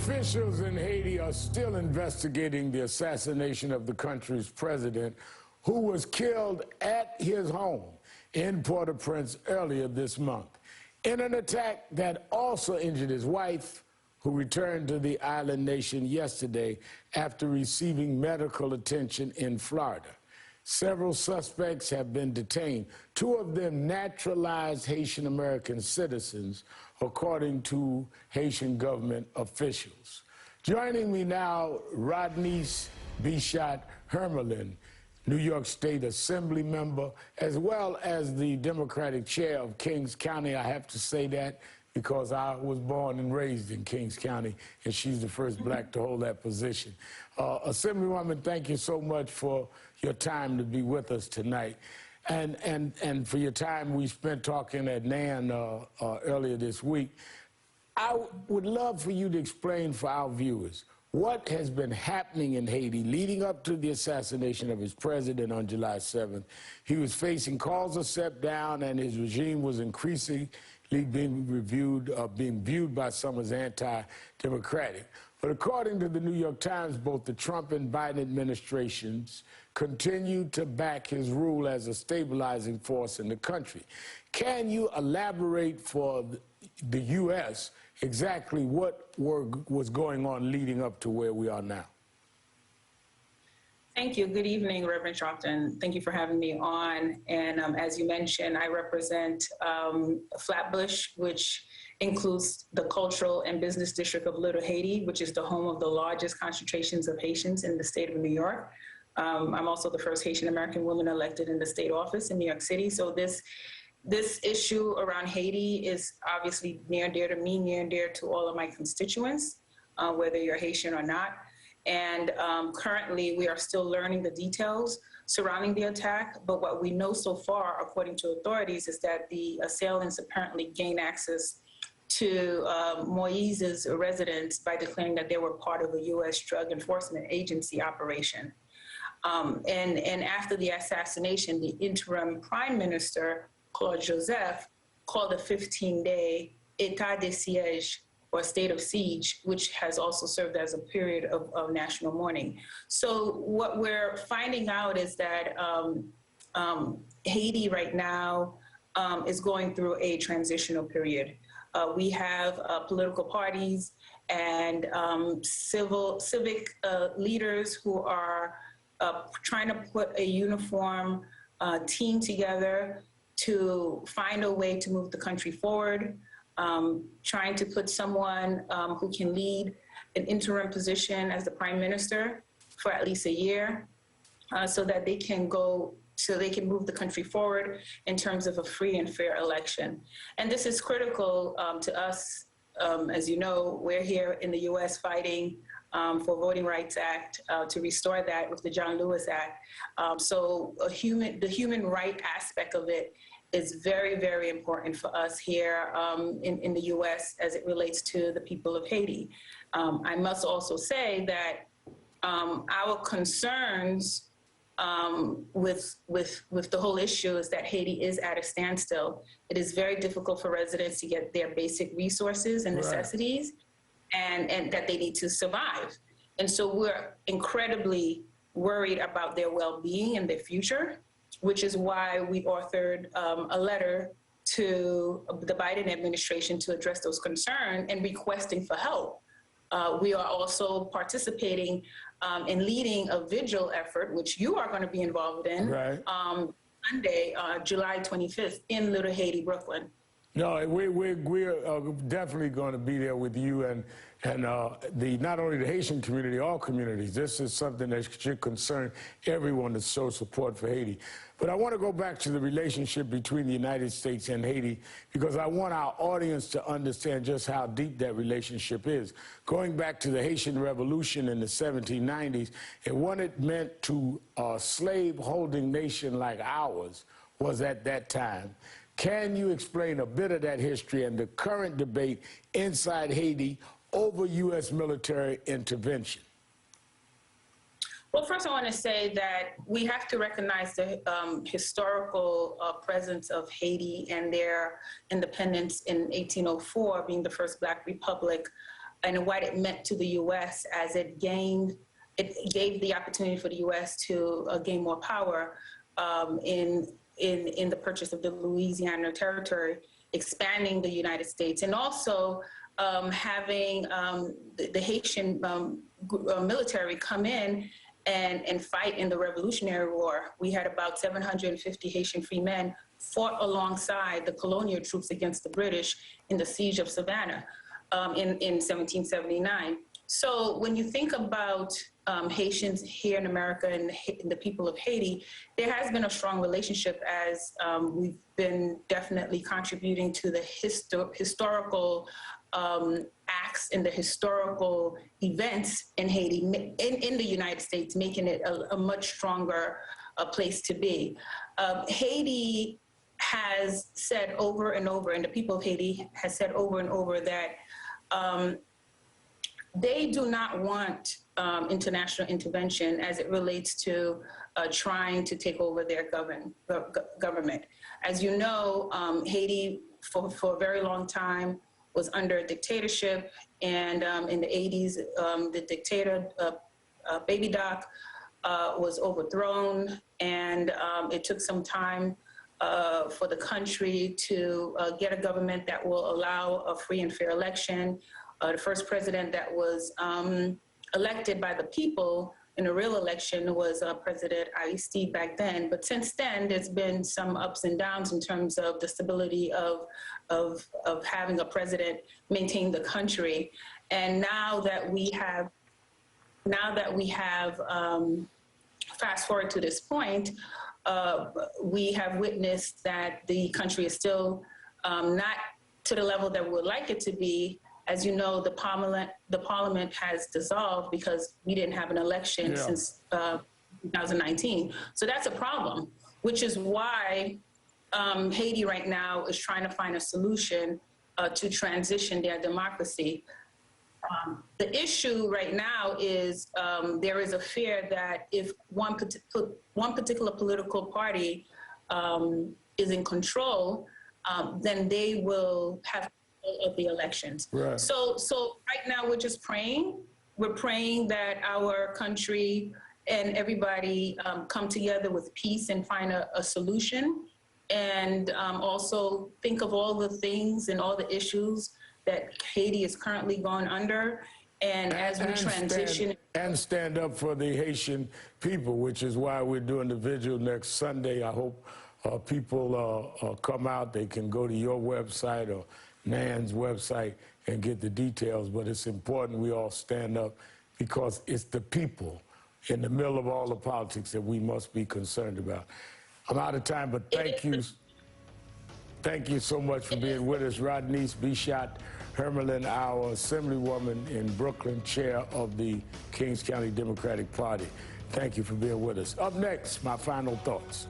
Officials in Haiti are still investigating the assassination of the country's president, who was killed at his home in Port-au-Prince earlier this month, in an attack that also injured his wife, who returned to the island nation yesterday after receiving medical attention in Florida. Several suspects have been detained, two of them naturalized Haitian-American citizens, according to Haitian government officials. Joining me now, Rodneyse Bichotte Hermelyn, New York State Assembly member, as well as the Democratic chair of Kings County. I have to say that because I was born and raised in Kings County, and she's the first black to hold that position. Assemblywoman, thank you so much for your time to be with us tonight. And for your time we spent talking at NAN earlier this week. I would love for you to explain for our viewers what has been happening in Haiti leading up to the assassination of his president on July 7th. He was facing calls to step down, and his regime was increasingly being viewed by some as anti-democratic. But according to the New York Times, both the Trump and Biden administrations continue to back his rule as a stabilizing force in the country. Can you elaborate for the U.S. exactly what was going on leading up to where we are now? Thank you. Good evening, Reverend Sharpton. Thank you for having me on. And as you mentioned, I represent Flatbush, which includes the cultural and business district of Little Haiti, which is the home of the largest concentrations of Haitians in the state of New York. I'm also the first Haitian American woman elected in the state office in New York City. So this issue around Haiti is obviously near and dear to me, near and dear to all of my constituents, whether you're Haitian or not. And currently, we are still learning the details surrounding the attack. But what we know so far, according to authorities, is that the assailants apparently gained access to Moïse's residence by declaring that they were part of a U.S. Drug Enforcement Agency operation. And after the assassination, the interim prime minister, Claude Joseph, called a 15-day état de siège, or state of siege, which has also served as a period of national mourning. So what we're finding out is that Haiti right now is going through a transitional period. We have political parties and civic leaders who are trying to put a uniform team together to find a way to move the country forward. Trying to put someone who can lead an interim position as the prime minister for at least a year, so that they can move the country forward in terms of a free and fair election. And this is critical to us. As you know, we're here in the U.S. fighting for Voting Rights Act to restore that with the John Lewis Act. So the human right aspect of it is very, very important for us here in the U.S. as it relates to the people of Haiti. I must also say that our concerns with the whole issue is that Haiti is at a standstill. It is very difficult for residents to get their basic resources and necessities, and that they need to survive. And so we're incredibly worried about their well-being and their future, which is why we authored a letter to the Biden administration to address those concerns and requesting for help. We are also participating in leading a vigil effort, which you are going to be involved in, Monday, July 25th, in Little Haiti, Brooklyn. No, we're definitely going to be there with you and not only the Haitian community, all communities. This is something that should concern everyone to show support for Haiti. But I want to go back to the relationship between the United States and Haiti, because I want our audience to understand just how deep that relationship is. Going back to the Haitian Revolution in the 1790s, and what it meant to a slave-holding nation like ours was at that time. Can you explain a bit of that history and the current debate inside Haiti over U.S. military intervention? Well, first I want to say that we have to recognize the historical presence of Haiti and their independence in 1804, being the first Black republic and what it meant to the U.S. as it gave the opportunity for the U.S. to gain more power in the purchase of the Louisiana Territory, expanding the United States, and also having the Haitian military come in and fight in the Revolutionary War. We had about 750 Haitian free men fought alongside the colonial troops against the British in the siege of Savannah in 1779. So when you think about Haitians here in America and the people of Haiti, there has been a strong relationship as we've been definitely contributing to the historical acts and the historical events in Haiti, in the United States, making it a much stronger place to be. Haiti has said over and over, and the people of Haiti has said over and over that they do not want international intervention as it relates to trying to take over their government. As you know, Haiti for a very long time was under a dictatorship, and in the 80s, the dictator, Baby Doc, was overthrown, and it took some time for the country to get a government that will allow a free and fair election. The first president that was elected by the people in a real election was President Aristide back then. But since then, there's been some ups and downs in terms of the stability of having a president maintain the country. And now that we have fast forward to this point, we have witnessed that the country is still not to the level that we would like it to be. As you know, the parliament has dissolved because we didn't have an election since 2019. So that's a problem, which is why Haiti right now is trying to find a solution to transition their democracy. The issue right now is there is a fear that if one particular political party is in control, then they will have of the elections. Right. So right now we're just praying. We're praying that our country and everybody come together with peace and find a solution, and also think of all the things and all the issues that Haiti is currently going under, and as we transition. Stand up for the Haitian people, which is why we're doing the vigil next Sunday. I hope people come out. They can go to your website or Nan's website and get the details, but it's important we all stand up because it's the people in the middle of all the politics that we must be concerned about. I'm out of time, but thank you. Thank you so much for being with us. Rodneyse Bichotte Hermelyn, our Assemblywoman in Brooklyn, chair of the Kings County Democratic Party. Thank you for being with us. Up next, my final thoughts.